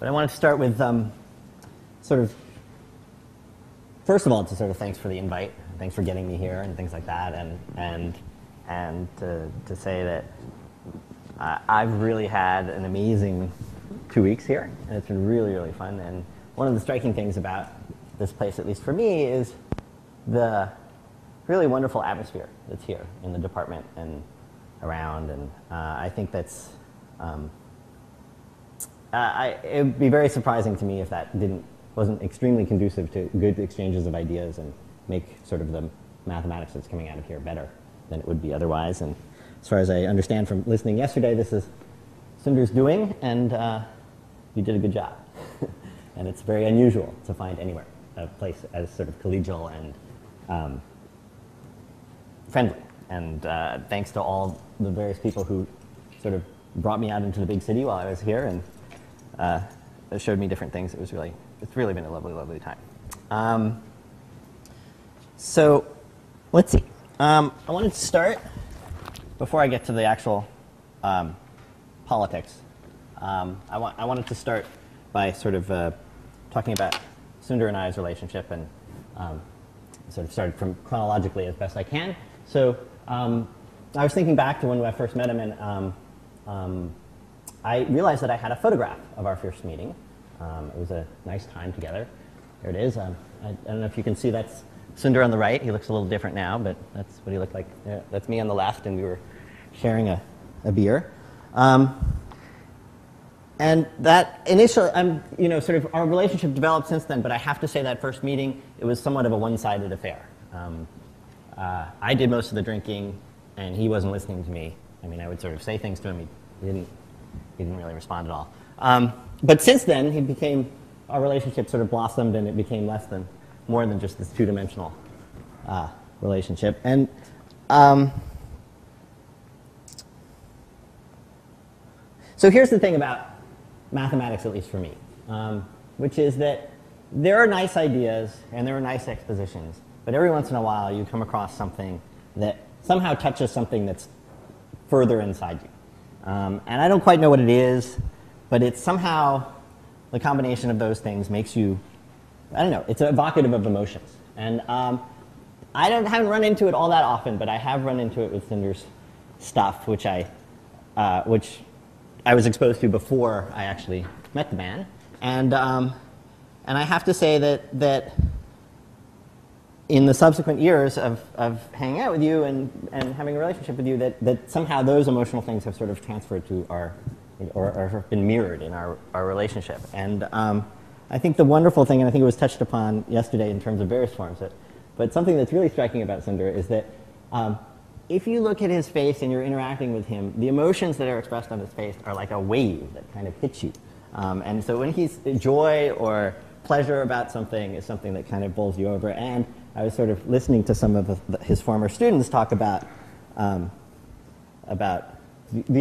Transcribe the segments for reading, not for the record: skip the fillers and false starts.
But I wanted to start with sort of, first of all, to sort of thanks for the invite. Thanks for getting me here and things like that. And to say that I've really had an amazing 2 weeks here. And it's been really, really fun. And one of the striking things about this place, at least for me, is the really wonderful atmosphere that's here in the department and around. And I think that's, it would be very surprising to me if that wasn't extremely conducive to good exchanges of ideas and make sort of the mathematics that's coming out of here better than it would be otherwise. And as far as I understand from listening yesterday, this is Sunder's doing, and you did a good job. And it's very unusual to find anywhere a place as sort of collegial and friendly. And thanks to all the various people who sort of brought me out into the big city while I was here and showed me different things. It's really been a lovely, lovely time. So let's see. I wanted to start, before I get to the actual politics, I wanted to start by sort of talking about Sunder and I's relationship, and sort of started from chronologically as best I can. So I was thinking back to when I first met him, and I realized that I had a photograph of our first meeting. It was a nice time together. There it is. I don't know if you can see, that's Sunder on the right. He looks a little different now, but that's what he looked like. Yeah, that's me on the left, and we were sharing a beer. And that initially, sort of our relationship developed since then, but I have to say that first meeting, it was somewhat of a one-sided affair. I did most of the drinking, and he wasn't listening to me. I mean, I would sort of say things to him. He didn't really respond at all. But since then, our relationship sort of blossomed, and it became more than just this two-dimensional relationship. And so here's the thing about mathematics, at least for me, which is that there are nice ideas and there are nice expositions, but every once in a while you come across something that somehow touches something that's further inside you. And I don't quite know what it is, but it's somehow the combination of those things makes you, I don't know, it's evocative of emotions. And I haven't run into it all that often, but I have run into it with Sunder's stuff, which I was exposed to before I actually met the man. And I have to say that in the subsequent years of hanging out with you and having a relationship with you, that somehow those emotional things have sort of transferred to or have been mirrored in our relationship. And I think the wonderful thing, and I think it was touched upon yesterday in terms of various forms, but something that's really striking about Sunder is that if you look at his face and you're interacting with him, the emotions that are expressed on his face are like a wave that kind of hits you. And so when he's joy or pleasure about something is something that kind of bowls you over. And I was sort of listening to some of his former students talk about the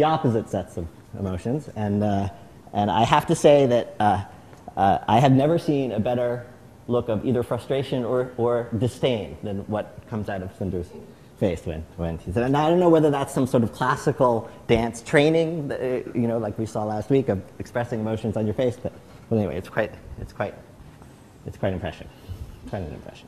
opposite sets of emotions. And I have to say that I have never seen a better look of either frustration or disdain than what comes out of Sunder's face when he said, and I don't know whether that's some sort of classical dance training, like we saw last week of expressing emotions on your face, but anyway, it's quite impressive, quite an impression.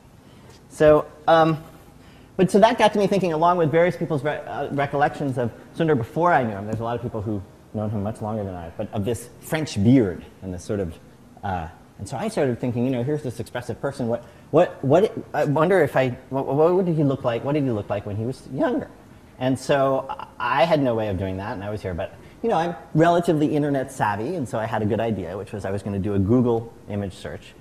So, so that got to me thinking, along with various people's recollections of Sunder before I knew him. There's a lot of people who've known him much longer than I, but of this French beard and this sort of, and so I started thinking, here's this expressive person. I wonder what did he look like? What did he look like when he was younger? And so I had no way of doing that, and I was here. But I'm relatively internet savvy, and so I had a good idea, which was I was going to do a Google image search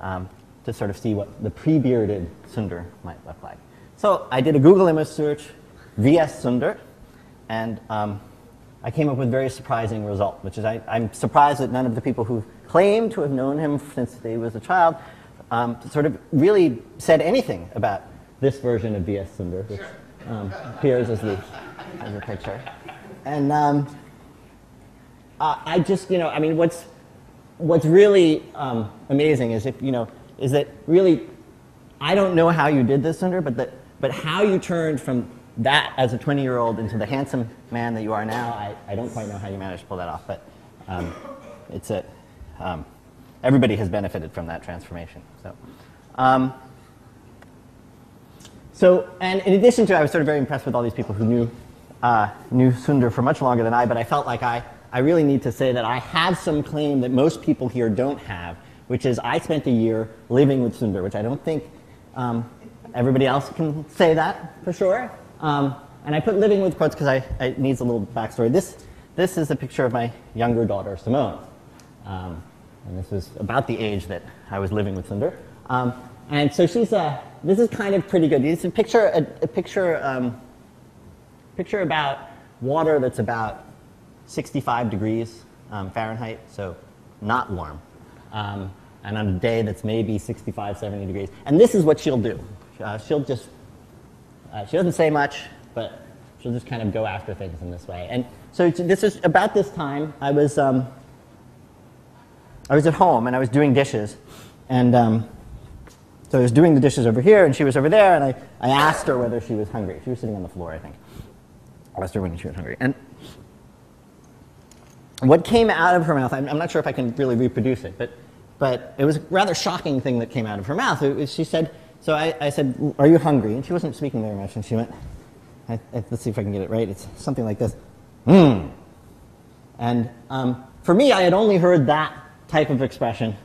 to sort of see what the pre-bearded Sunder might look like. So I did a Google image search, VS Sunder, and I came up with a very surprising result, which is I'm surprised that none of the people who claim to have known him since he was a child sort of really said anything about this version of V.S. Sunder, which appears as the picture. And I just, what's really amazing is is that really, I don't know how you did this, Sunder, but how you turned from that as a 20-year-old into the handsome man that you are now, I don't quite know how you managed to pull that off, but everybody has benefited from that transformation. And in addition to, I was sort of very impressed with all these people who knew Sunder for much longer than I, but I felt like I really need to say that I have some claim that most people here don't have, which is I spent a year living with Sunder, which I don't think everybody else can say that for sure. And I put living with quotes because it needs a little backstory. This is a picture of my younger daughter, Simone. And this was about the age that I was living with Sunder. And so this is kind of pretty good. It's a picture about water that's about 65 degrees Fahrenheit, so not warm. And on a day that's maybe 65, 70 degrees. And this is what she'll do. She doesn't say much, but she'll just kind of go after things in this way. And so this is about this time. I was at home and I was doing dishes, and so I was doing the dishes over here and she was over there, and I asked her whether she was hungry. She was sitting on the floor, I think. I asked her when she was hungry. And what came out of her mouth, I'm not sure if I can really reproduce it, but it was a rather shocking thing that came out of her mouth. She said, so I said, "Are you hungry?" And she wasn't speaking very much, and she went, let's see if I can get it right. It's something like this. And for me, I had only heard that type of expression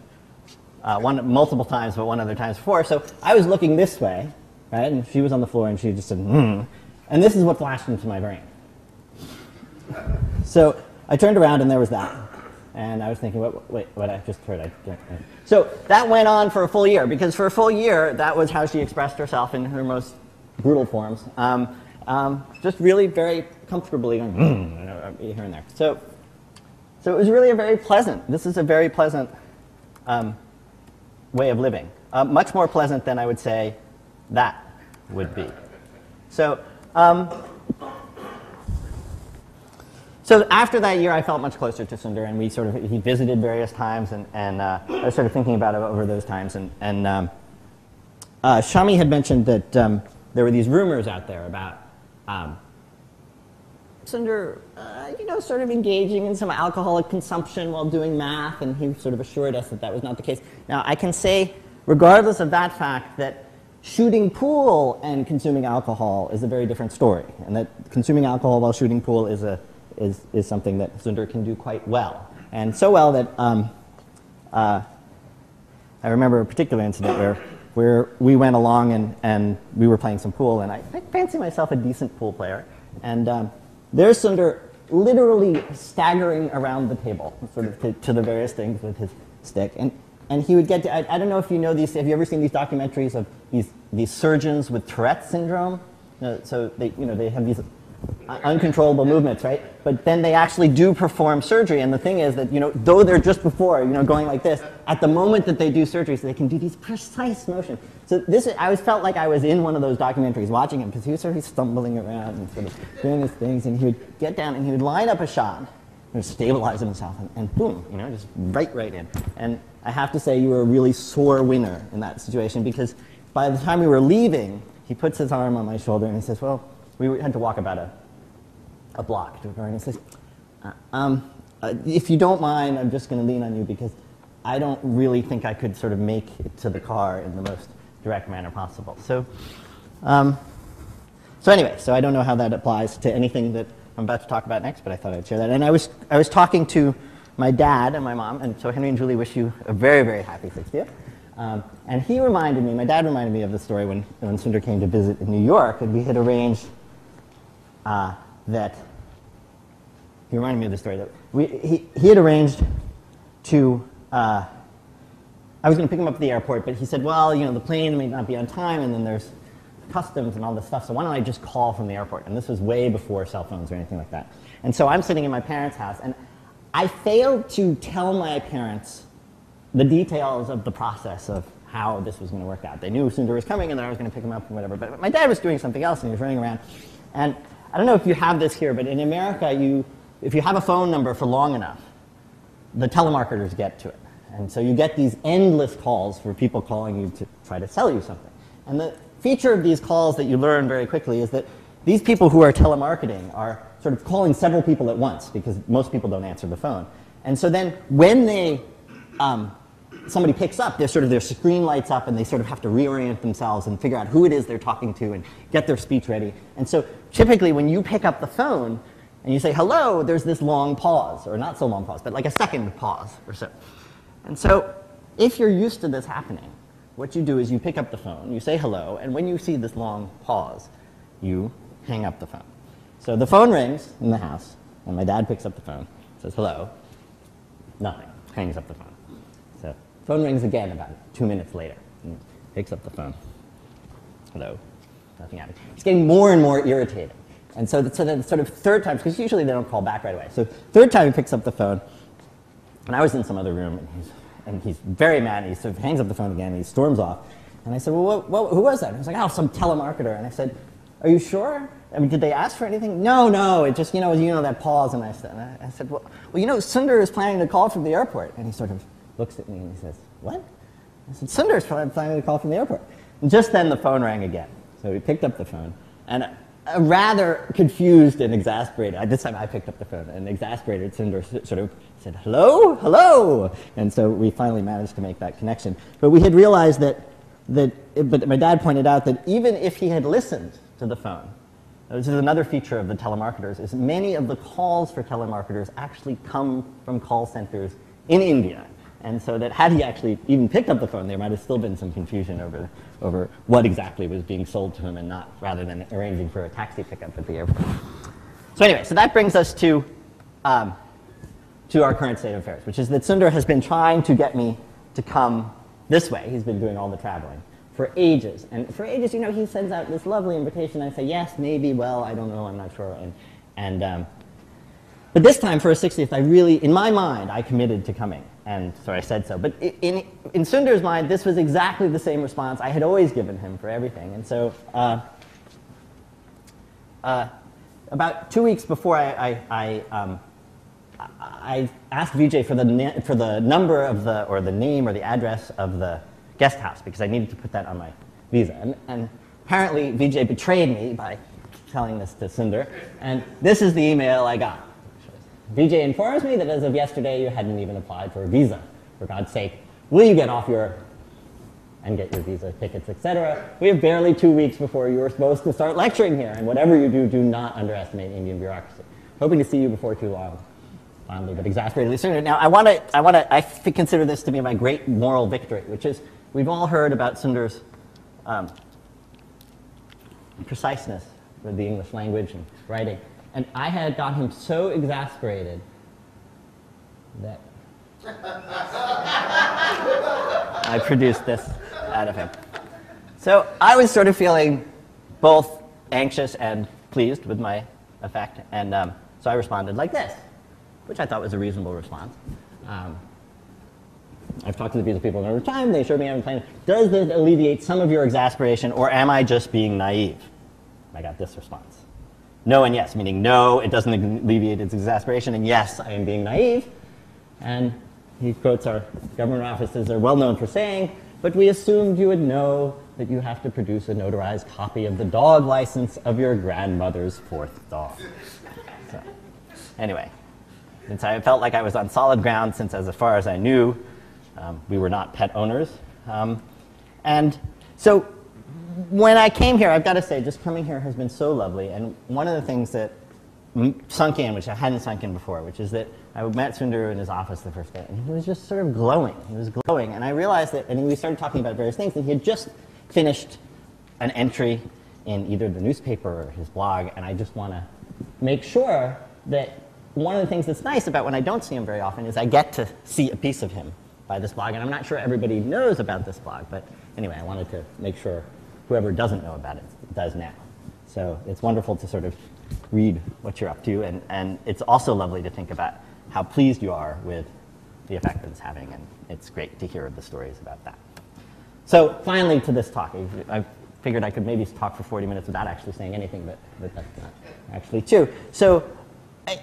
multiple times, but one other times before. So I was looking this way, right? And she was on the floor, and she just said, And this is what flashed into my brain. So I turned around, and there was that. And I was thinking, wait, what I just heard. So that went on for a full year, because for a full year, that was how she expressed herself in her most brutal forms. Just really very comfortably going, here and there. So it was really this is a very pleasant way of living. Much more pleasant than I would say that would be. So after that year, I felt much closer to Sunder, and he visited various times, and I was sort of thinking about it over those times. And Shami had mentioned that there were these rumors out there about Sunder, sort of engaging in some alcoholic consumption while doing math, and he sort of assured us that that was not the case. Now, I can say, regardless of that fact, that shooting pool and consuming alcohol is a very different story, and that consuming alcohol while shooting pool is something that Sunder can do quite well, and so well that I remember a particular incident where we went along and we were playing some pool, and I fancy myself a decent pool player, and there's Sunder literally staggering around the table, sort of to the various things with his stick, and he would get to, I don't know if you know these, have you ever seen these documentaries of these surgeons with Tourette's syndrome? So they have these uncontrollable movements, right? But then they actually do perform surgery, and the thing is that, though they're just before, going like this, at the moment that they do surgery, so they can do these precise motions. So I always felt like I was in one of those documentaries watching him, because he was sort of stumbling around and sort of doing his things, and he would get down and he would line up a shot, and stabilize himself, and boom, just right in. And I have to say, you were a really sore winner in that situation, because by the time we were leaving, he puts his arm on my shoulder and he says, well, we had to walk about a block to a car, and he says, if you don't mind, I'm just going to lean on you, because I don't really think I could sort of make it to the car in the most direct manner possible. So anyway, I don't know how that applies to anything that I'm about to talk about next, but I thought I'd share that. And I was talking to my dad and my mom, and so Henry and Julie wish you a very, very happy 60th. And my dad reminded me of the story when Sunder came to visit in New York, and we had arranged that, he reminded me of the story, that he had arranged to, I was going to pick him up at the airport, but he said, well, the plane may not be on time, and then there's customs and all this stuff, so why don't I just call from the airport? And this was way before cell phones or anything like that. And so I'm sitting in my parents' house, and I failed to tell my parents the details of the process of how this was going to work out. They knew Sunder was coming and that I was going to pick him up and whatever, but my dad was doing something else and he was running around. And I don't know if you have this here, but in America, if you have a phone number for long enough, the telemarketers get to it. And so you get these endless calls for people calling you to try to sell you something. And the feature of these calls that you learn very quickly is that these people who are telemarketing are sort of calling several people at once, because most people don't answer the phone. And so then when they somebody picks up, their screen lights up and they sort of have to reorient themselves and figure out who it is they're talking to and get their speech ready. And so typically when you pick up the phone and you say hello, there's this long pause, or not so long pause, but like a second pause or so. And so if you're used to this happening, what you do is you pick up the phone, you say hello, and when you see this long pause, you hang up the phone. So the phone rings in the house, and my dad picks up the phone, says hello, nothing, hangs up the phone. So phone rings again about 2 minutes later, and he picks up the phone. Hello, nothing happened. He's getting more and more irritated. And so then sort of third time, because usually they don't call back right away. So third time he picks up the phone, and I was in some other room, and he's very mad, and he sort of hangs up the phone again, and he storms off. And I said, well, who was that? And he was like, oh, some telemarketer. And I said, are you sure? I mean, did they ask for anything? No, it just, that pause. And I said, well, Sunder is planning to call from the airport. And he sort of looks at me and he says, what? I said, Sunder is planning to call from the airport. And just then the phone rang again. So he picked up the phone, and rather confused and exasperated, this time I picked up the phone, and exasperated Sunder sort of said, hello? And so we finally managed to make that connection. But we had realized but my dad pointed out that even if he had listened to the phone, this is another feature of the telemarketers, is many of the calls for telemarketers actually come from call centers in India. And so that had he actually even picked up the phone, there might have still been some confusion over what exactly was being sold to him, and not rather than arranging for a taxi pickup at the airport. So anyway, so that brings us to our current state of affairs, which is that Sunder has been trying to get me to come this way. He's been doing all the traveling for ages. And for ages, he sends out this lovely invitation. I say, yes, maybe, well, I don't know, I'm not sure. But this time, for his 60th, in my mind, I committed to coming. And so I said so. But in Sunder's mind, this was exactly the same response I had always given him for everything. And so about 2 weeks before I asked Vijay for the number of the name or the address of the guest house, because I needed to put that on my visa. And apparently Vijay betrayed me by telling this to Sunder. And this is the email I got. Vijay informs me that as of yesterday you hadn't even applied for a visa. For God's sake, will you get off and get your visa, tickets, etc. We have barely 2 weeks before you are supposed to start lecturing here, and whatever you do, do not underestimate Indian bureaucracy. Hoping to see you before too long. Fondly but exasperatedly Sunder. Now, I consider this to be my great moral victory, which is, we've all heard about Sunder's preciseness with the English language and writing. And I had got him so exasperated that I produced this out of him. So I was sort of feeling both anxious and pleased with my effect, and so I responded like this, which I thought was a reasonable response. I've talked to these people another time. They assured me I'm planning. Does this alleviate some of your exasperation, or am I just being naive? I got this response. No and yes, meaning no, it doesn't alleviate its exasperation, and yes, I am being naive. And he quotes our government offices are well known for saying, but we assumed you would know that you have to produce a notarized copy of the dog license of your grandmother's fourth dog. So, anyway, since I felt like I was on solid ground, since as far as I knew, we were not pet owners. And so when I came here, I've got to say, just coming here has been so lovely. And one of the things that sunk in, which I hadn't sunk in before, which is that I met Sunder in his office the first day, and he was just sort of glowing. He was glowing. And I realized that, and we started talking about various things, that he had just finished an entry in either the newspaper or his blog, and I just want to make sure that one of the things that's nice about when I don't see him very often is I get to see a piece of him by this blog. And I'm not sure everybody knows about this blog, but anyway, I wanted to make sure whoever doesn't know about it does now. So it's wonderful to sort of read what you're up to, and it's also lovely to think about how pleased you are with the effect that it's having, and it's great to hear the stories about that. So finally to this talk. I figured I could maybe talk for 40 minutes without actually saying anything, but that's not actually true. So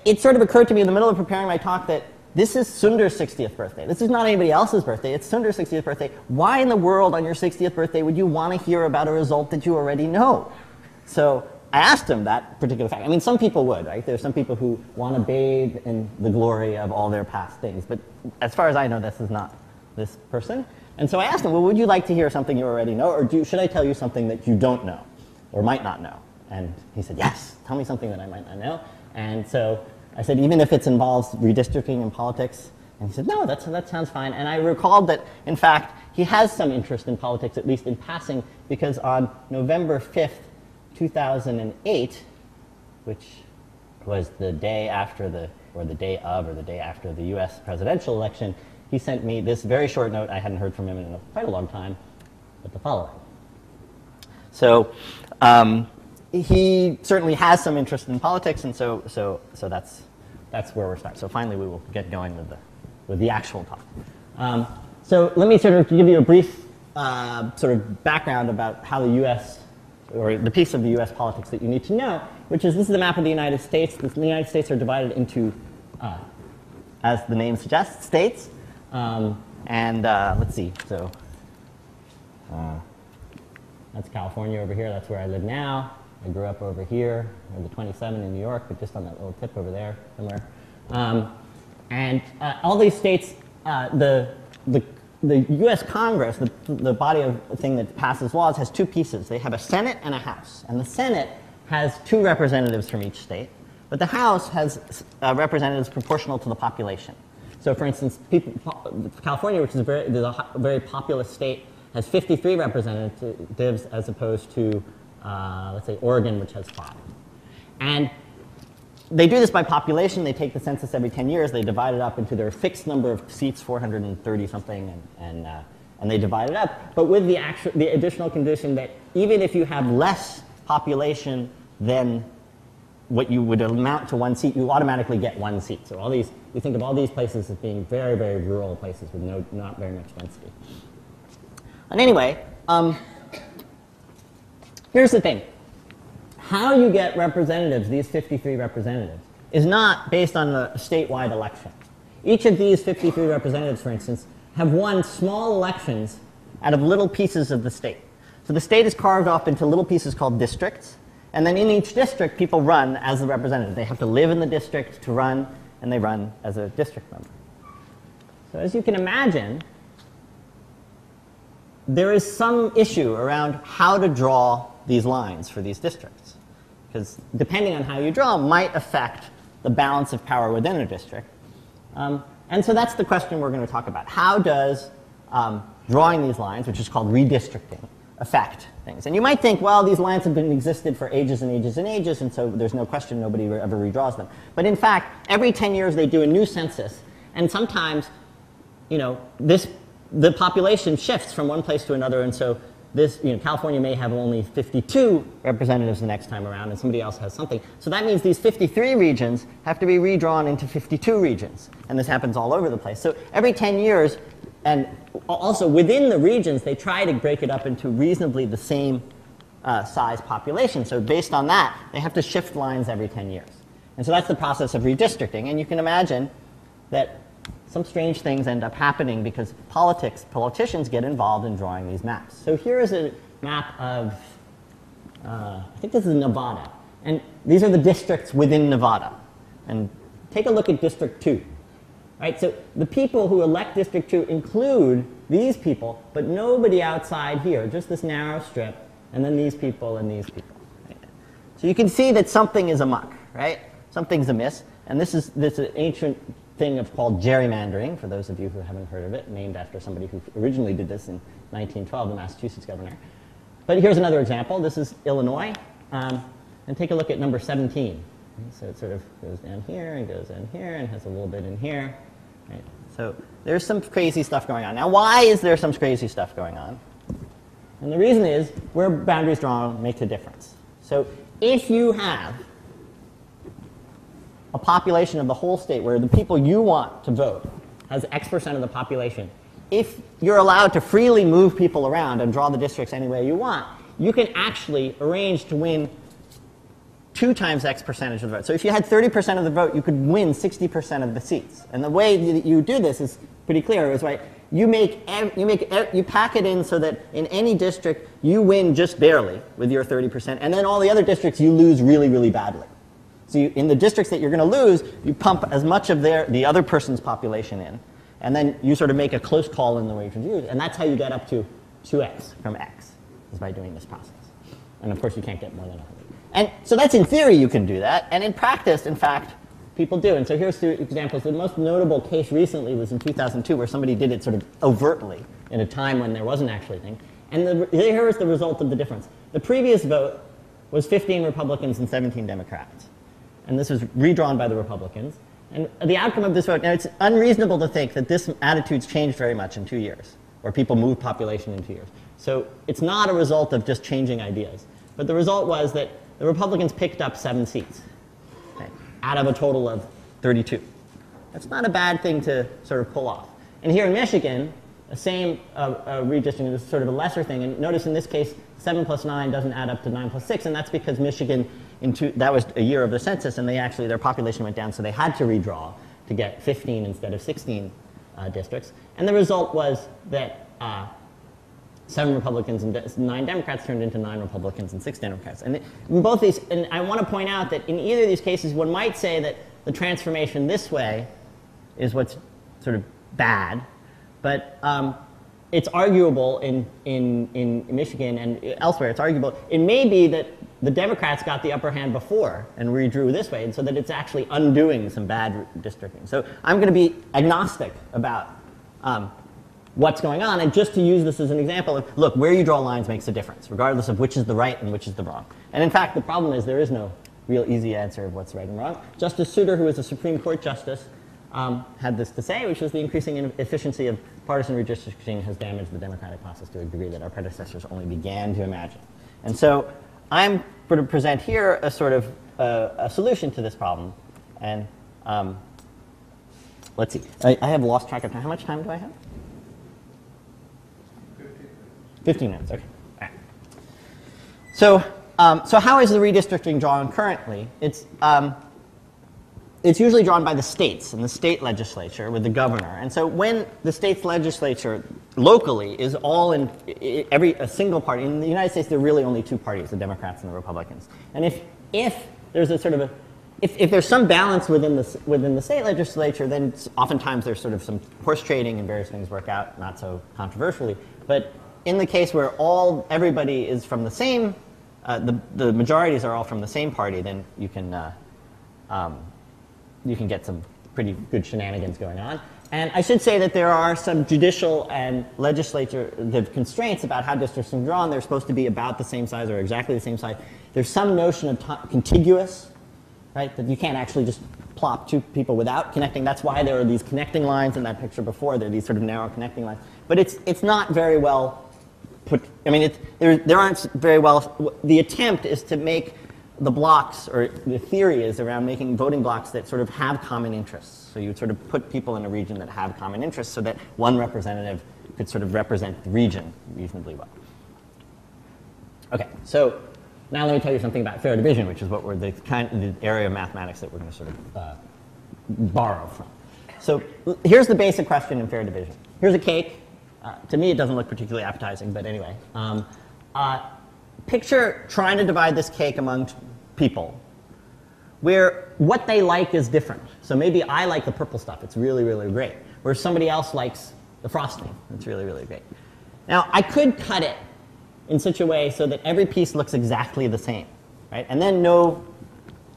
it sort of occurred to me in the middle of preparing my talk that this is Sunder's 60th birthday. This is not anybody else's birthday. It's Sunder's 60th birthday. Why in the world on your 60th birthday would you want to hear about a result that you already know? So I asked him that particular fact. I mean, some people would, right? There's some people who want to bathe in the glory of all their past things. But as far as I know, this is not this person. And so I asked him, well, would you like to hear something you already know, or should I tell you something that you don't know or might not know? And he said, yes, tell me something that I might not know. And so I said, even if it involves redistricting in politics? And he said, no, that sounds fine. And I recalled that, in fact, he has some interest in politics, at least in passing, because on November 5th, 2008, which was the day after the day after the US presidential election, he sent me this very short note. I hadn't heard from him in quite a long time, but the following. So he certainly has some interest in politics, and so that's where we're starting. So finally, we will get going with the actual talk. So let me sort of give you a brief sort of background about how the U.S. or the piece of the U.S. politics that you need to know, which is this is the map of the United States. The United States are divided into, as the name suggests, states. Let's see. So that's California over here. That's where I live now. I grew up over here, or the 27 in New York, but just on that little tip over there somewhere. All these states, the U.S. Congress, the body of thing that passes laws, has two pieces. They have a Senate and a House. And the Senate has 2 representatives from each state, but the House has representatives proportional to the population. So, for instance, California, which is a very populous state, has 53 representatives as opposed to, let's say, Oregon, which has 5. And they do this by population. They take the census every 10 years. They divide it up into their fixed number of seats, 430 something, and they divide it up. But with the additional condition that even if you have less population than what you would amount to 1 seat, you automatically get 1 seat. So all these, you think of all these places as being very, very rural places with not very much density. And anyway, here's the thing. How you get representatives, these 53 representatives, is not based on a statewide election. Each of these 53 representatives, for instance, have won small elections out of little pieces of the state. So the state is carved off into little pieces called districts, and then in each district, people run as the representative. They have to live in the district to run, and they run as a district member. So as you can imagine, there is some issue around how to draw these lines for these districts, because depending on how you draw might affect the balance of power within a district. And so that's the question we're going to talk about. How does drawing these lines, which is called redistricting, affect things? And you might think, well, these lines have been existed for ages and ages and ages, and so there's no question nobody ever redraws them. But in fact, every 10 years they do a new census, and sometimes, you know, the population shifts from one place to another, and so this, you know, California may have only 52 representatives the next time around, and somebody else has something. So that means these 53 regions have to be redrawn into 52 regions, and this happens all over the place. So every 10 years, and also within the regions, they try to break it up into reasonably the same size population. So based on that, they have to shift lines every 10 years. And so that's the process of redistricting, and you can imagine that some strange things end up happening because politicians get involved in drawing these maps. So here is a map of, I think this is Nevada. And these are the districts within Nevada. And take a look at District 2. Right? So the people who elect District 2 include these people, but nobody outside here, just this narrow strip, and then these people and these people. Right? So you can see that something is amok, right? Something's amiss. And this is an ancient thing called gerrymandering, for those of you who haven't heard of it, named after somebody who originally did this in 1912, the Massachusetts governor. But here's another example. This is Illinois. And take a look at number 17. So it sort of goes down here and goes in here and has a little bit in here. Right? So there's some crazy stuff going on. Now, why is there some crazy stuff going on? And the reason is where boundaries drawn makes a difference. So if you have a population of the whole state where the people you want to vote has X% of the population, if you're allowed to freely move people around and draw the districts any way you want, you can actually arrange to win 2 times X percentage of the vote. So if you had 30% of the vote, you could win 60% of the seats. And the way that you do this is pretty clear. It's right. You pack it in so that in any district you win just barely with your 30%, and then all the other districts you lose really, really badly. So in the districts that you're going to lose, you pump as much of the other person's population in. And then you sort of make a close call in the regions used, and that's how you get up to 2x from x, is by doing this process. And of course, you can't get more than 100. And so that's in theory you can do that, and in practice, in fact, people do. And so here's two examples. The most notable case recently was in 2002, where somebody did it sort of overtly in a time when there wasn't actually a thing. And here is the result of the difference. The previous vote was 15 Republicans and 17 Democrats. And this was redrawn by the Republicans. And the outcome of this vote, now it's unreasonable to think that this attitude's changed very much in 2 years, or people moved population in 2 years. So it's not a result of just changing ideas. But the result was that the Republicans picked up 7 seats, okay, out of a total of 32. That's not a bad thing to sort of pull off. And here in Michigan, the same redistricting is sort of a lesser thing. And notice in this case, 7 plus 9 doesn't add up to 9 plus 6, and that's because Michigan, that was a year of the census, and their population went down, so they had to redraw to get 15 instead of 16 districts. And the result was that 7 Republicans and 9 Democrats turned into 9 Republicans and 6 Democrats. And in both these, and I want to point out that in either of these cases, one might say that the transformation this way is what's sort of bad, but it's arguable in Michigan and elsewhere. It's arguable. It may be that the Democrats got the upper hand before and redrew this way, and so that it's actually undoing some bad districting. So I'm going to be agnostic about what's going on, and just to use this as an example of, look, where you draw lines makes a difference, regardless of which is the right and which is the wrong. And in fact, the problem is there is no real easy answer of what's right and wrong. Justice Sunder, who is a Supreme Court justice, had this to say, which was the increasing efficiency of partisan redistricting has damaged the democratic process to a degree that our predecessors only began to imagine. And so I'm going to present here a sort of a solution to this problem. And let's see. I have lost track of time. How much time do I have? 15 minutes. Okay. All right. So how is the redistricting drawn currently? It's usually drawn by the states and the state legislature with the governor. And so when the state's legislature locally is all in a single party, in the United States there are really only 2 parties, the Democrats and the Republicans. And if there's a sort of if there's some balance within the state legislature, then oftentimes there's sort of some horse trading and various things work out, not so controversially. But in the case where everybody is from the same, the majorities are all from the same party, then you can get some pretty good shenanigans going on. And I should say that there are some judicial and legislative constraints about how districts are drawn. They're supposed to be about the same size or exactly the same size. There's some notion of contiguous, right, that you can't actually just plop 2 people without connecting. That's why there are these connecting lines in that picture before. There are these sort of narrow connecting lines. But it's not very well put. I mean, there aren't very well. The attempt is to make the blocks, or the theory is around making voting blocks that sort of have common interests. So you would sort of put people in a region that have common interests so that one representative could sort of represent the region reasonably well. Okay, so now let me tell you something about fair division, which is what we're the area of mathematics that we're going to sort of borrow from. So here's the basic question in fair division. Here's a cake. To me, it doesn't look particularly appetizing, but anyway. Picture trying to divide this cake among people where what they like is different. So maybe I like the purple stuff. It's really, really great. Where somebody else likes the frosting. It's really, really great. Now, I could cut it in such a way so that every piece looks exactly the same, right? And then no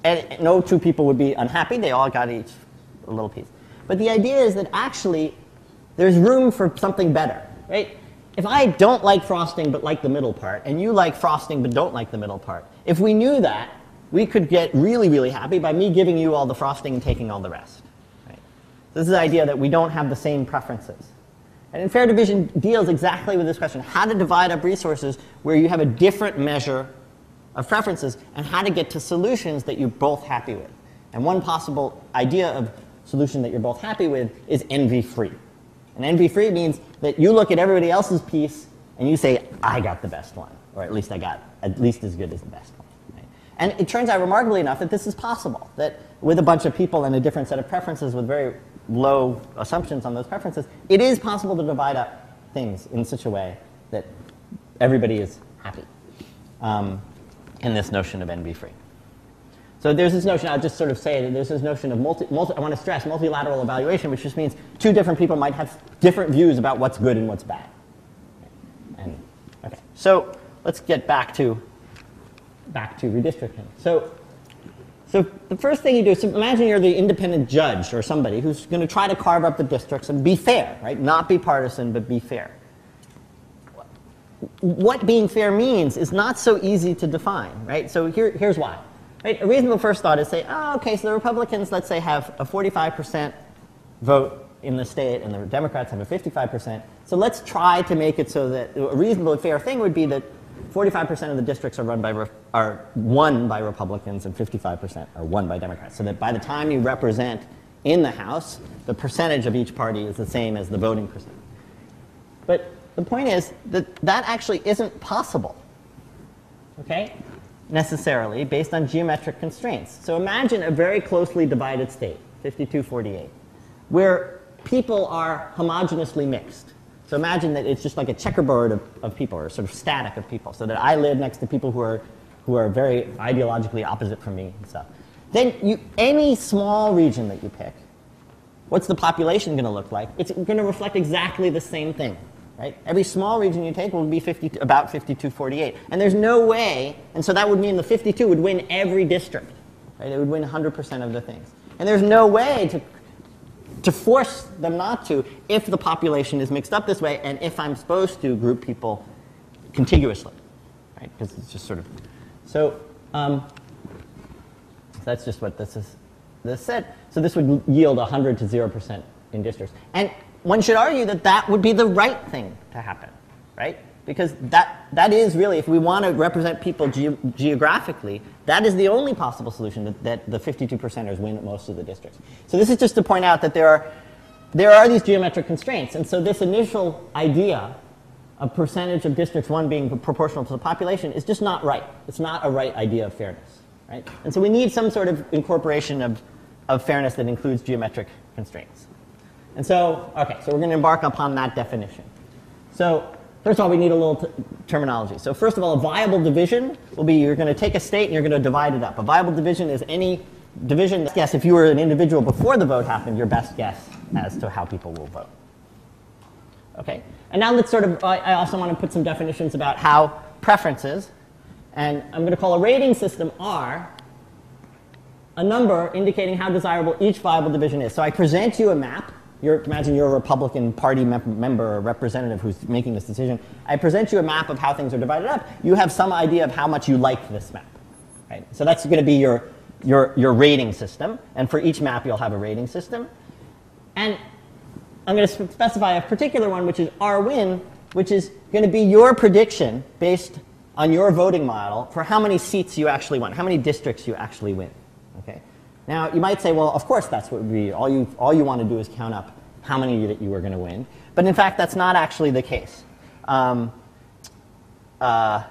2 people would be unhappy. They all got each a little piece. But the idea is that actually there's room for something better, right? If I don't like frosting but like the middle part, and you like frosting but don't like the middle part, if we knew that, we could get really, really happy by me giving you all the frosting and taking all the rest. Right? This is the idea that we don't have the same preferences. And in fair division deals exactly with this question, how to divide up resources where you have a different measure of preferences, and how to get to solutions that you're both happy with. And one possible idea of solution that you're both happy with is envy-free. And envy-free means that you look at everybody else's piece and you say, I got the best one, or at least I got at least as good as the best one. Right? And it turns out remarkably enough that this is possible, that with a bunch of people and a different set of preferences with very low assumptions on those preferences, it is possible to divide up things in such a way that everybody is happy in this notion of envy-free. So there's this notion, I'll just sort of say that there's this notion of I want to stress multilateral evaluation, which just means two different people might have different views about what's good and what's bad. And, okay, so let's get back to redistricting. So the first thing you do is imagine you're the independent judge or somebody who's going to try to carve up the districts and be fair, right? Not be partisan, but be fair. What being fair means is not so easy to define, right? So here's why. Right? A reasonable first thought is say, oh, okay, so the Republicans, let's say, have a 45% vote in the state, and the Democrats have a 55%. So let's try to make it so that a reasonable and fair thing would be that 45% of the districts are won by Republicans and 55% are won by Democrats. So that by the time you represent in the House, the percentage of each party is the same as the voting percentage. But the point is that that actually isn't possible, okay, necessarily, based on geometric constraints. So imagine a very closely divided state, 52-48, where people are homogeneously mixed. So imagine that it's just like a checkerboard of people, or sort of static of people, so that I live next to people who are very ideologically opposite from me and stuff. Then any small region that you pick, what's the population going to look like? It's going to reflect exactly the same thing, right? Every small region you take will be about 52-48. And there's no way, and so that would mean the 52 would win every district, right? It would win 100% of the things. And there's no way to force them not to if the population is mixed up this way and if I'm supposed to group people contiguously, right? Because it's just sort of, so that's just what this said. So this would yield 100 to 0% in districts. And one should argue that that would be the right thing to happen, right? Because that is really, if we want to represent people geographically, that is the only possible solution, that the 52%ers win most of the districts. So this is just to point out that there are these geometric constraints. And so this initial idea of percentage of districts won being proportional to the population is just not right. It's not a right idea of fairness, right? And so we need some sort of incorporation of fairness that includes geometric constraints. And so, okay, so we're going to embark upon that definition. So first of all, we need a little terminology. So first of all, a viable division will be you're going to take a state and you're going to divide it up. A viable division is any division that, yes, if you were an individual before the vote happened, your best guess as to how people will vote. Okay, and now let's sort of, I also want to put some definitions about how preferences, and I'm going to call a rating system R, a number indicating how desirable each viable division is. So I present you a map. Imagine you're a Republican Party member or representative who's making this decision. I present you a map of how things are divided up. You have some idea of how much you like this map, right? So that's going to be your rating system. And for each map, you'll have a rating system. And I'm going to specify a particular one, which is R-win, which is going to be your prediction based on your voting model for how many seats you actually win, how many districts you actually win, okay? Now, you might say, well, of course that's what would be. All you want to do is count up how many that you are going to win. But in fact, that's not actually the case. That's not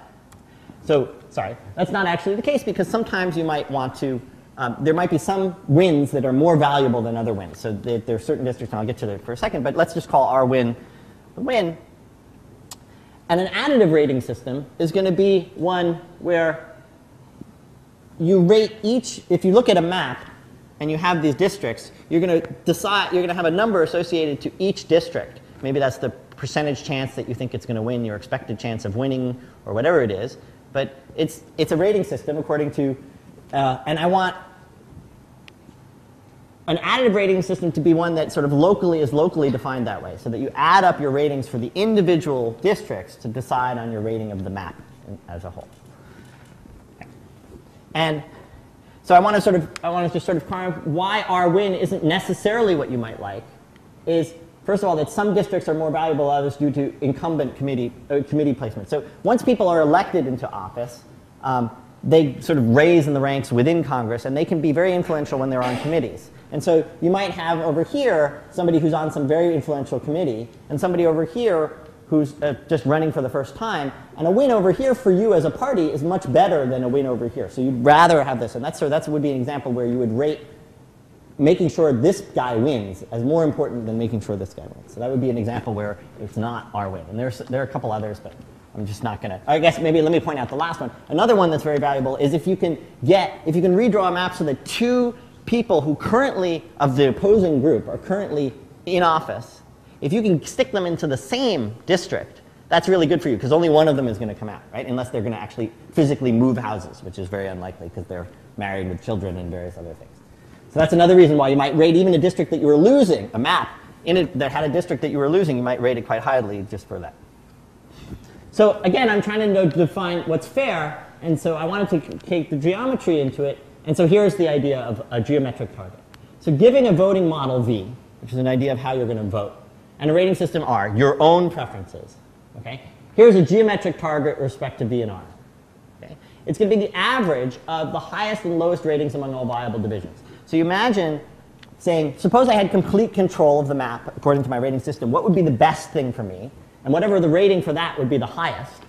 actually the case because sometimes you might want to, there might be some wins that are more valuable than other wins. So there are certain districts, and I'll get to that for a second, but let's just call our win the win. And an additive rating system is going to be one where you rate each, if you look at a map and you have these districts, you're going to decide, you're going to have a number associated to each district. Maybe that's the percentage chance that you think it's going to win, your expected chance of winning, or whatever it is. But it's a rating system according to, and I want an additive rating system to be one that sort of is locally defined that way, so that you add up your ratings for the individual districts to decide on your rating of the map as a whole. And so I want to just sort of carve why R-win isn't necessarily what you might like is, first of all, that some districts are more valuable than others due to incumbent committee placement. So once people are elected into office, they sort of raise in the ranks within Congress, and they can be very influential when they're on committees. And so you might have over here somebody who's on some very influential committee, and somebody over here who's just running for the first time, and a win over here for you as a party is much better than a win over here. So you'd rather have this, and that would be an example where you would rate making sure this guy wins as more important than making sure this guy wins. So that would be an example where it's not our win. And there are a couple others, but I'm just not going to. I guess maybe let me point out the last one. Another one that's very valuable is if you can redraw a map so that two people who currently, of the opposing group, are currently in office, if you can stick them into the same district, that's really good for you, because only one of them is going to come out, right? Unless they're going to actually physically move houses, which is very unlikely because they're married with children and various other things. So that's another reason why you might rate even a district that you were losing, a map that had a district that you were losing, you might rate it quite highly just for that. So again, I'm trying to define what's fair, and so I wanted to take the geometry into it, and so here's the idea of a geometric target. So giving a voting model V, which is an idea of how you're going to vote, and a rating system R, your own preferences. Okay? Here's a geometric target with respect to V and R. Okay? It's going to be the average of the highest and lowest ratings among all viable divisions. So you imagine saying, suppose I had complete control of the map according to my rating system, what would be the best thing for me? And whatever the rating for that would be the highest.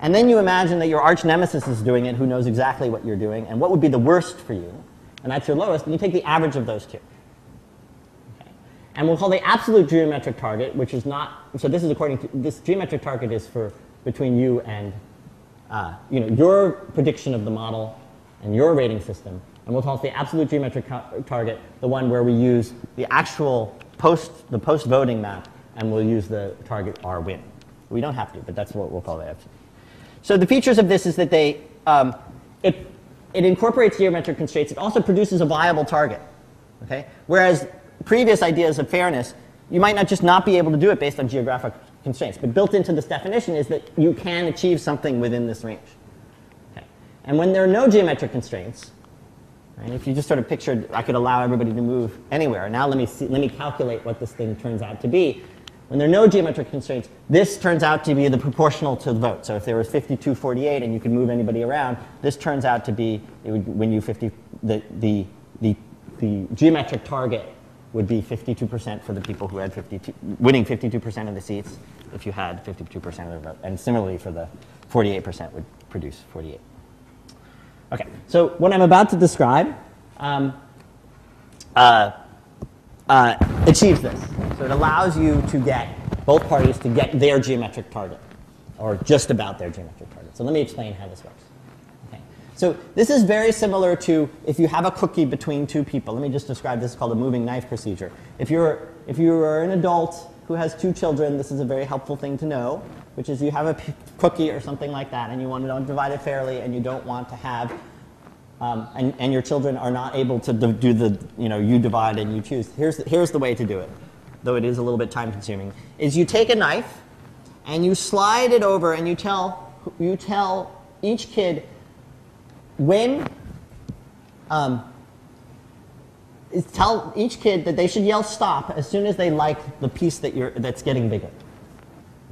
And then you imagine that your arch nemesis is doing it, who knows exactly what you're doing, and what would be the worst for you, and that's your lowest, and you take the average of those two. And we'll call the absolute geometric target, which is not, so this is according to, this geometric target is for between you and your prediction of the model and your rating system. And we'll call it the absolute geometric target, the one where we use the actual post-voting map, and we'll use the target R win. We don't have to, but that's what we'll call the absolute. So the features of this is that it incorporates geometric constraints. It also produces a viable target. Okay? Whereas previous ideas of fairness, you might not just not be able to do it based on geographic constraints. But built into this definition is that you can achieve something within this range. Okay. And when there are no geometric constraints, right, if you just sort of pictured I could allow everybody to move anywhere. Now let me calculate what this thing turns out to be. When there are no geometric constraints, this turns out to be the proportional to the vote. So if there was 52-48 and you could move anybody around, this turns out to be, it would win you the geometric target would be 52% for the people who had winning 52% of the seats if you had 52% of the vote. And similarly for the 48% would produce 48. Okay, so what I'm about to describe achieves this. So it allows you to get both parties to get their geometric target, or just about their geometric target. So let me explain how this works. So this is very similar to if you have a cookie between two people. Let me just describe this. It's called a moving knife procedure. If you are an adult who has two children, this is a very helpful thing to know, which is you have a cookie or something like that, and you want to divide it fairly, and you don't want to have, and your children are not able to do the, you divide and you choose. Here's the way to do it, though it is a little bit time consuming, is you take a knife, and you slide it over, and you tell each kid, tell each kid that they should yell stop as soon as they like the piece that's getting bigger.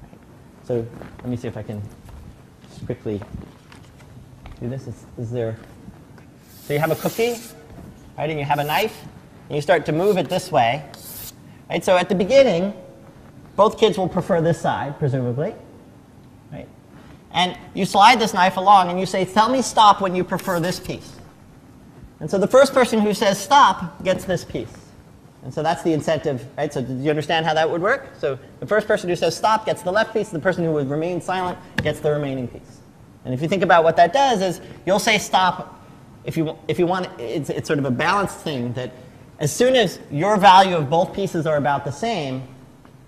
Right. So let me see if I can just quickly do this. So you have a cookie, right, and you have a knife, and you start to move it this way. Right. So at the beginning, both kids will prefer this side, presumably. Right. And you slide this knife along, and you say, tell me stop when you prefer this piece. And so the first person who says stop gets this piece. And so that's the incentive, right? So do you understand how that would work? So the first person who says stop gets the left piece. The person who would remain silent gets the remaining piece. And if you think about what that does is you'll say stop if you want. It's sort of a balanced thing that as soon as your value of both pieces are about the same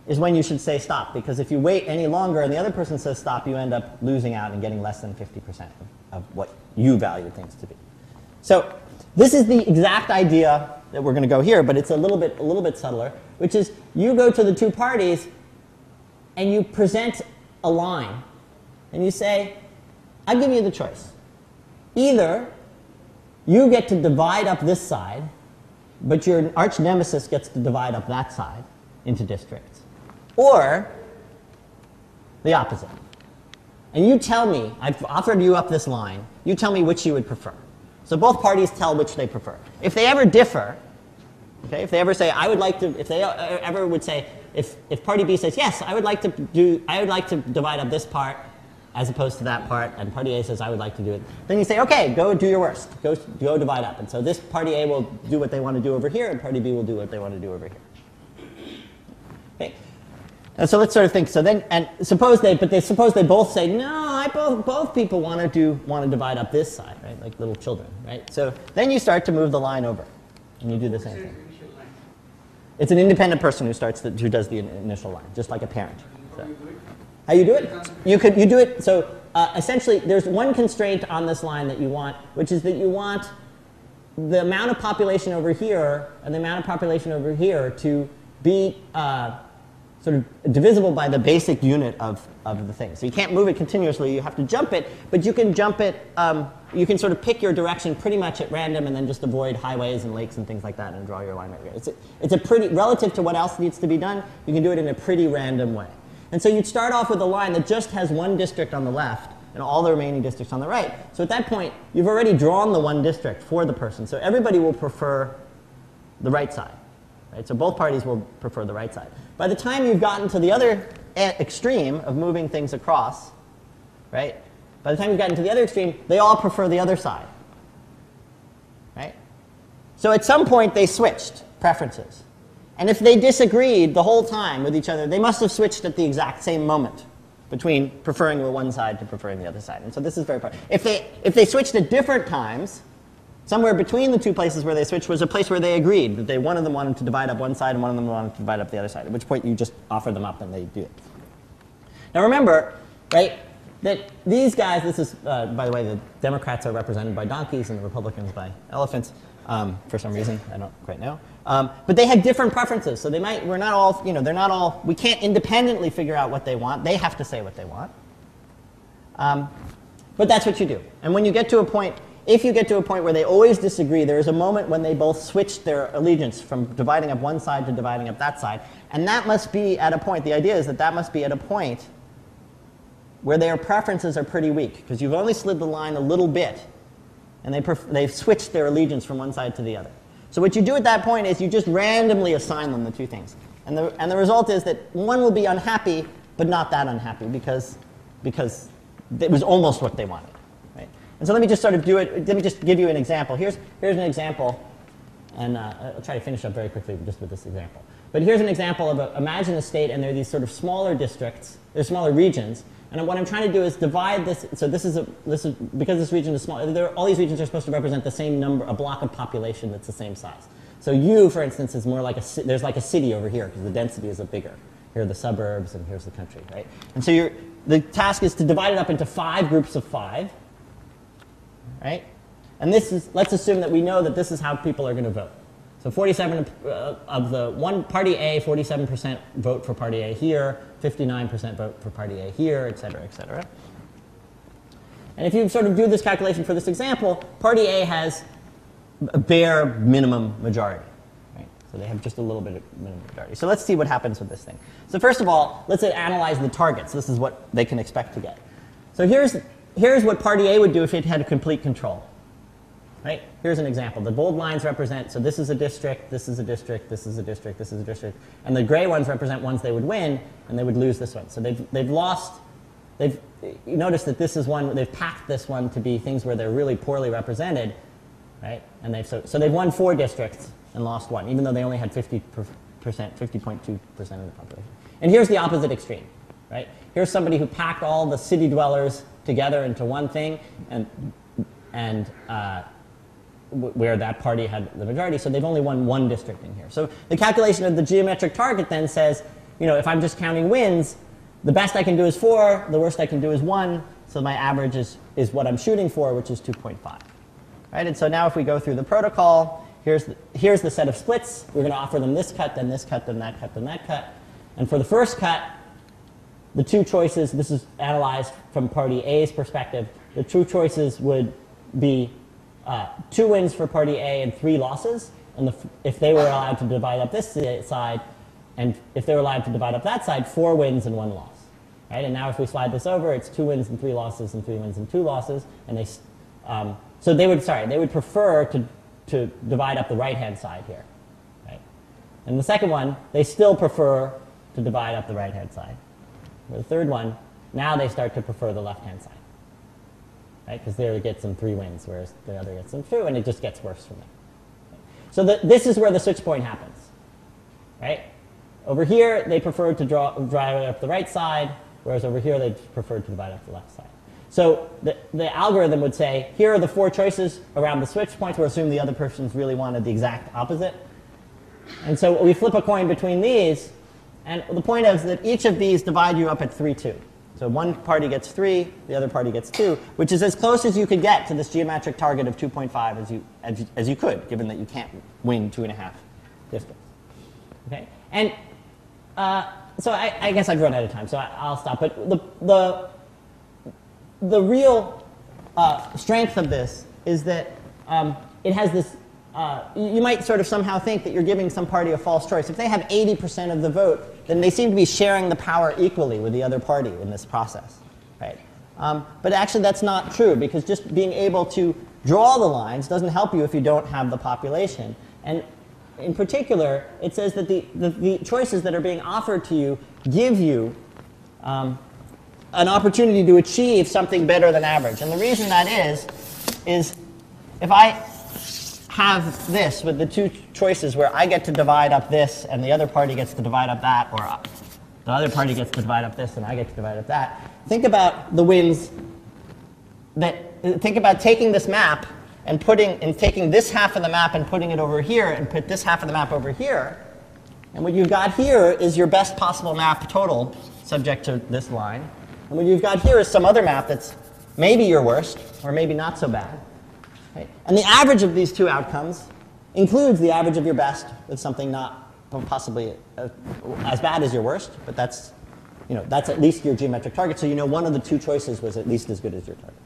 is when you should say stop. Because if you wait any longer and the other person says stop, you end up losing out and getting less than 50% of what you value things to be. So this is the exact idea that we're going to go here, but it's a little bit subtler, which is you go to the two parties and you present a line, and you say, I give you the choice. Either you get to divide up this side, but your arch nemesis gets to divide up that side into districts, or the opposite. And you tell me, I've offered you up this line, you tell me which you would prefer. So both parties tell which they prefer. If they ever differ, okay, if they ever say, I would like to, if they ever would say, if party B says, yes, I would like to divide up this part as opposed to that part, and party A says, I would like to do it, then you say, okay, go do your worst. Go divide up. And so this party A will do what they want to do over here, and party B will do what they want to do over here. Okay. And so let's sort of think. So then, and suppose they both say, no, both people want to divide up this side, right? Like little children, right? So then you start to move the line over, and you do the same thing. It's an independent person who does the initial line, just like a parent. So, how you do it? You do it. So essentially, there's one constraint on this line that you want, which is that you want the amount of population over here and the amount of population over here to be sort of divisible by the basic unit of the thing. So you can't move it continuously, you have to jump it, but you can jump it, you can sort of pick your direction pretty much at random and then just avoid highways and lakes and things like that and draw your line right here. It's a pretty, relative to what else needs to be done, you can do it in a pretty random way. And so you'd start off with a line that just has one district on the left and all the remaining districts on the right. So at that point, you've already drawn the one district for the person. So everybody will prefer the right side. Right? So both parties will prefer the right side. By the time you've gotten to the other extreme of moving things across, right? By the time you've gotten to the other extreme, they all prefer the other side. Right? So at some point, they switched preferences. And if they disagreed the whole time with each other, they must have switched at the exact same moment between preferring the one side to preferring the other side. And so this is very important. If they switched at different times, somewhere between the two places where they switched was a place where they agreed that one of them wanted to divide up one side and one of them wanted to divide up the other side, at which point you just offer them up and they do it. Now remember, right, that these guys, this is, by the way, the Democrats are represented by donkeys and the Republicans by elephants, for some reason, I don't quite know. But they had different preferences, so we're not all, they're not all, we can't independently figure out what they want. They have to say what they want. But that's what you do. And when you get to a point, if you get to a point where they always disagree, there is a moment when they both switch their allegiance from dividing up one side to dividing up that side. And that must be at a point, the idea is that must be at a point where their preferences are pretty weak, because you've only slid the line a little bit, and they've switched their allegiance from one side to the other. So what you do at that point is you just randomly assign them the two things. And the result is that one will be unhappy, but not that unhappy, because it was almost what they wanted. And so let me just sort of do it. Let me just give you an example. Here's an example, and I'll try to finish up very quickly just with this example. But here's an example of imagine a state, and there are these sort of smaller districts, they're smaller regions. And what I'm trying to do is divide this. So this is because this region is small. All these regions are supposed to represent the same number, a block of population that's the same size. So U, for instance, is more like there's like a city over here because the density is bigger. Here are the suburbs, and here's the country, right? And so the task is to divide it up into 5 groups of 5. Right? And let's assume that we know that this is how people are going to vote. So 47 of the one party A, 47% vote for party A here, 59% vote for party A here, et cetera, et cetera. And if you sort of do this calculation for this example, party A has a bare minimum majority. Right? So they have just a little bit of minimum majority. So let's see what happens with this thing. So first of all, let's analyze the targets. This is what they can expect to get. So here's what party A would do if it had complete control. Right? Here's an example. The bold lines represent, so this is a district, this is a district, this is a district, this is a district. And the gray ones represent ones they would win, and they would lose this one. So you notice that this is one, they've packed this one to be things where they're really poorly represented. Right? And so they've won 4 districts and lost 1, even though they only had 50%, 50.2% of the population. And here's the opposite extreme. Right? Here's somebody who packed all the city dwellers together into one thing, and where that party had the majority, so they've only won 1 district in here. So the calculation of the geometric target then says, if I'm just counting wins, the best I can do is 4, the worst I can do is 1, so my average is what I'm shooting for, which is 2.5. Right? And so now if we go through the protocol, here's the set of splits. We're going to offer them this cut, then this cut, then that cut, then that cut. And for the first cut, the 2 choices, this is analyzed from party A's perspective, the 2 choices would be 2 wins for party A and 3 losses, and if they were allowed to divide up this side, and if they were allowed to divide up that side, 4 wins and 1 loss. Right? And now if we slide this over, it's 2 wins and 3 losses and 3 wins and 2 losses, and so they would prefer to divide up the right-hand side here. Right? And the second one, they still prefer to divide up the right-hand side. For the third one, now they start to prefer the left-hand side. Right? Because there it gets them 3 wins, whereas the other gets them 2, and it just gets worse from there. Right? So this is where the switch point happens. Right? over here, they preferred to divide it up the right side, whereas over here, they preferred to divide up the left side. So the algorithm would say, here are the 4 choices around the switch points. We'll assume the other person's really wanted the exact opposite. And so we flip a coin between these. And the point is that each of these divide you up at 3, 2. So one party gets 3, the other party gets 2, which is as close as you could get to this geometric target of 2.5 as you could, given that you can't win 2.5 distance. Okay? And so I guess I've run out of time, so I'll stop. But the real strength of this is that it has this, you might sort of somehow think that you're giving some party a false choice. If they have 80% of the vote, then they seem to be sharing the power equally with the other party in this process. Right? But actually that's not true, because just being able to draw the lines doesn't help you if you don't have the population. And in particular, it says that the choices that are being offered to you give you an opportunity to achieve something better than average. And the reason that is if I have this with the 2 choices where I get to divide up this and the other party gets to divide up that, or the other party gets to divide up this and I get to divide up that, think about the wins think about taking this map and taking this half of the map and putting it over here and put this half of the map over here. And what you've got here is your best possible map total, subject to this line. And what you've got here is some other map that's maybe your worst, or maybe not so bad. Right? And the average of these 2 outcomes includes the average of your best with something not possibly as bad as your worst, but that's at least your geometric target. So you know one of the 2 choices was at least as good as your target.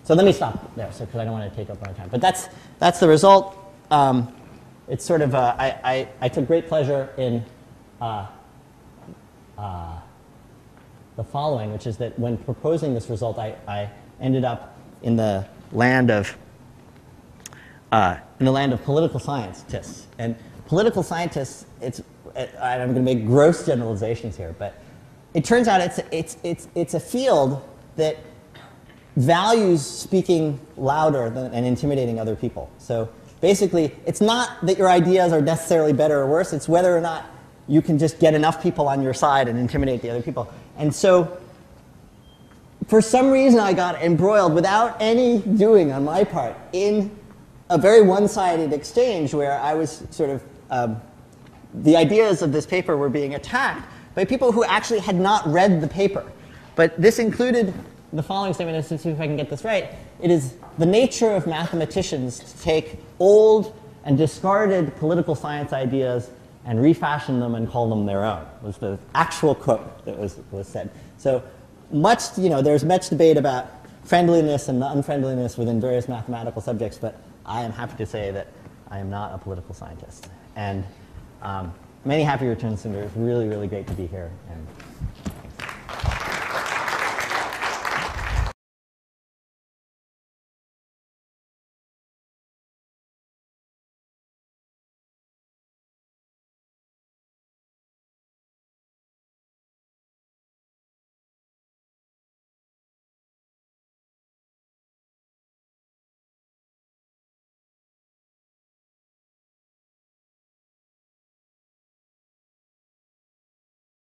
So let me stop there, because I don't want to take up our time. But that's the result. It's sort of I took great pleasure in the following, which is that when proposing this result, I ended up in the land of political scientists. And political scientists, I'm going to make gross generalizations here, but it turns out it's a field that values speaking louder and intimidating other people. So basically, it's not that your ideas are necessarily better or worse. It's whether or not you can just get enough people on your side and intimidate the other people. And so for some reason, I got embroiled without any doing on my part in a very one-sided exchange where I was sort of, the ideas of this paper were being attacked by people who actually had not read the paper. But this included the following statement. Let's see if I can get this right. It is the nature of mathematicians to take old and discarded political science ideas and refashion them and call them their own, was the actual quote that was said. So there's much debate about friendliness and unfriendliness within various mathematical subjects, but I am happy to say that I am not a political scientist. And many happy returns, Sunder. It's really, really great to be here. And